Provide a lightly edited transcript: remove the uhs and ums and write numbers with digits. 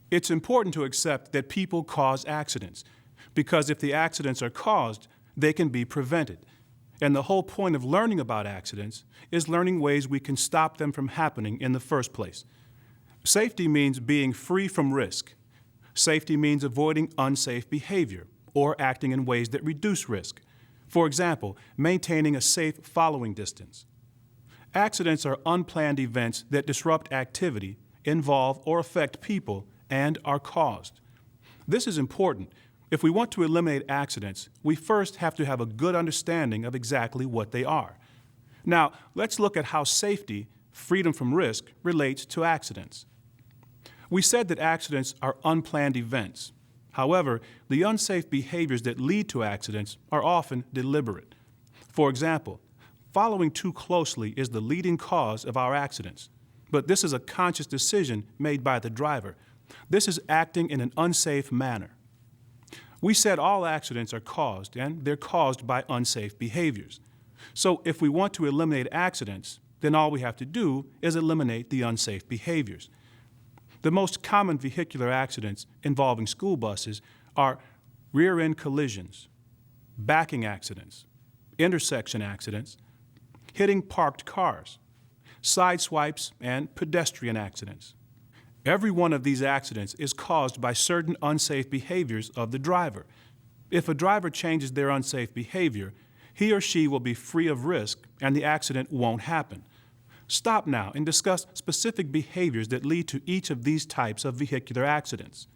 It's important to accept that people cause accidents, because if the accidents are caused, they can be prevented. And the whole point of learning about accidents is learning ways we can stop them from happening in the first place. Safety means being free from risk. Safety means avoiding unsafe behavior or acting in ways that reduce risk. For example, maintaining a safe following distance. Accidents are unplanned events that disrupt activity, involve or affect people, and are caused. This is important. If we want to eliminate accidents, we first have to have a good understanding of exactly what they are. Now, let's look at how safety, freedom from risk, relates to accidents. We said that accidents are unplanned events. However, the unsafe behaviors that lead to accidents are often deliberate. For example, following too closely is the leading cause of our accidents. But this is a conscious decision made by the driver. This is acting in an unsafe manner. We said all accidents are caused, and they're caused by unsafe behaviors. So if we want to eliminate accidents, then all we have to do is eliminate the unsafe behaviors. The most common vehicular accidents involving school buses are rear-end collisions, backing accidents, intersection accidents, hitting parked cars, side swipes, and pedestrian accidents. Every one of these accidents is caused by certain unsafe behaviors of the driver. If a driver changes their unsafe behavior, he or she will be free of risk and the accident won't happen. Stop now and discuss specific behaviors that lead to each of these types of vehicular accidents.